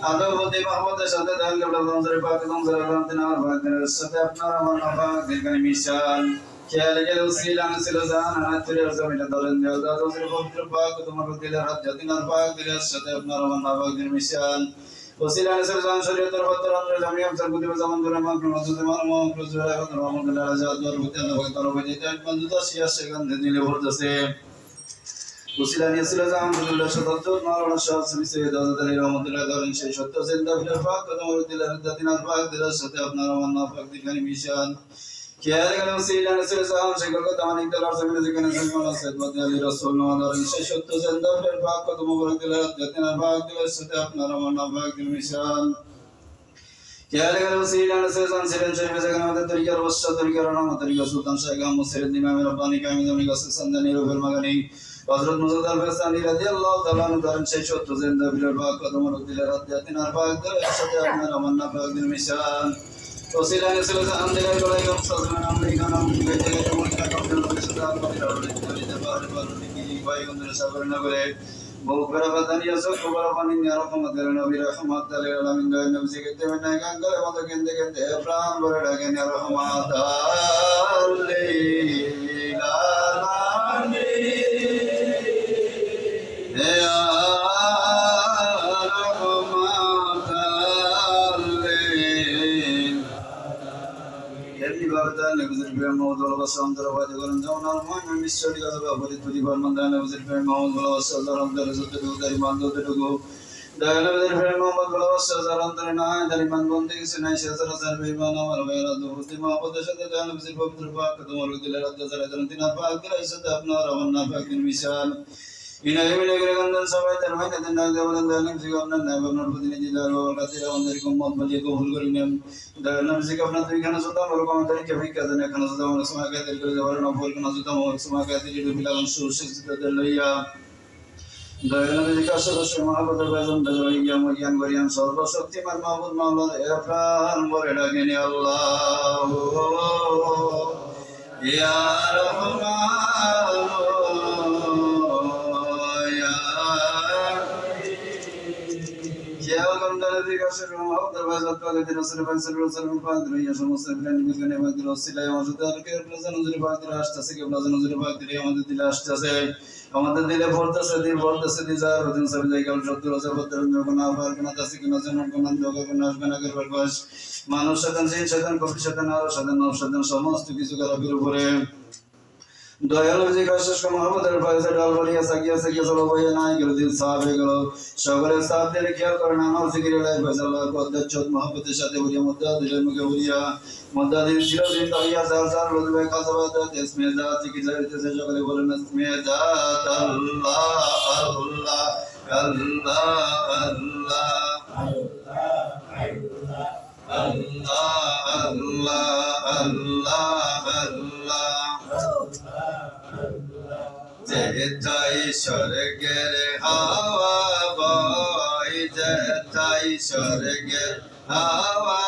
আদবতি মোহাম্মদের সাথে দাঁড়িয়ে আপনার পাক দিন আমার ভাগ্যের সাথে আপনার আমার নাপাক দিনখানি মিশান খেয়াল গেল সিলান ছিল জান আনাত করে জমিটা ধরেন দেও দাদা পবিত্র পাক তোমার দিলের হাত জাতিন আর পাক দিলের সাথে আপনার আমার নাপাক দিন মিশান وسيلة نسر زان شريعة الفترة أمر الجميع بسر كتب زمان دون ما كل مدد ما ما كل زوجة كتر ما مدد على جاد دور بتي الله بكتر وبدي تان مدد أشياء شيئا ندين لورد سه وسيلة نسر زان بدل شطط ما ولا شاف سبيسه دازة دليل رحمة الله دارين شيء شطط زند في الفاق كتم ورد الله ردتنا الفاق دل شطط أبنا روانا فاق دكاني ميشان كيال كلام وسيلة نسر زان شكل كتامن إقدار سمين ذكر نسر ما سيد بدي على رسول الله دارين شيء شطط زند في الفاق كتم ورد الله ردتنا الفاق دل شطط أبنا روانا فاق دل ميشان كيال كلام وسيلة نسر زان سيرن شيء بزكنا مدد تريكا روشة تريكا رنا تريكا سلطان شايكا مسيرد دماغ رباني كامي دمني قصة سندني روفر مغني حضرت موسی الفسانی رضی اللہ تعالی عنہ دارن شیشو تو زندہ بلر باق قدم رد دل رد یاتین ارباق دل اشد اپنا رمنا باق دل مشان وسیلہ نسل زان دل گڑائی گم سازمان امریکہ نام بیٹے گئے ملکہ کبھر نسل دار بڑی رڑی دل جبار بارنی کی بھائی اندر صبر نہ کرے بہت بڑا بدن یا سب کو بڑا پانی یا رحمت دل نبی رحمت دل العالمین دل نبی سے کہتے ہیں نہ گنگل مت کہتے کہتے ابراہیم بڑا کہ یا رحمت Samdar wadi garam jauna alman misteri gaza bari turi barmanda ne uzir pe Muhammad sallallahu alaihi wasallam dari mando tedugo dayana uzir pe Muhammad sallallahu alaihi wasallam dari mandonde sinai shazara sarve mana wal ghayra duhti ma qadashat dayana uzir pavitra paak tumar dilal dazar drantina paak dil isat apna rawanna paak din misal ina yemine gregandan sabai termai den nagdevan danim sigavna nabavna pudini dilal wal qatira wandarikum mabali ko hulgorinem dayana zika apna tuikana sota malukam dari kami kadane kana sota malusma ka del ko jawarna bol kana sota malusma ka del do bilagan sushis dalaya dayana zika sarashu mahabbat bazam dalaya mariyan variyan sarva shakti man mahmud maulana afran boreda geni allah ya rahman دروازات پاک دل سر پاک سر سر پاک دل یا شما سر بلند میکنه و دل وسیله موجود در که پلازن نظر پاک دل اشتاسی که پلازن نظر پاک دل আমাদের দিলে আসছে আমাদের দিলে ভরতেছে দিজার রদিন সব জায়গায় সত্য রসে ভদ্র যখন আবার কোন দাসি কোন জন কোন যোগ কোন আসবে না করবার বয়স মানুষ শয়তান জিন শয়তান কবি শয়তান আর শয়তান নফস শয়তান সমস্ত কিছু খারাপের উপরে দয়ালু যে কাশেষ মোহাম্মদের ফয়সাল আলওয়ালিয়া সাকিয়া সাকিয়া সবাই নাই গেল দিল সাফ হয়ে গেল সকলের সাথ দিলে খেয়াল করে না আমার জিকিরে লাই ফয়সাল কদ্দাচত মোহাম্মদের সাথে বলিয়া মদ্দা দিলের মুখে বলিয়া মদ্দা দিল চিরদিন তাহিয়া জাল জাল রুজবে কাসাবাত ইসমে জাত কি জারিতেছে সকলে বলেন ইসমে জাত আল্লাহ আল্লাহ আল্লাহ আল্লাহ আল্লাহ আল্লাহ আল্লাহ আল্লাহ যেতাই স্বর্গের হাওয়া বয় যেতাই স্বর্গের হাওয়া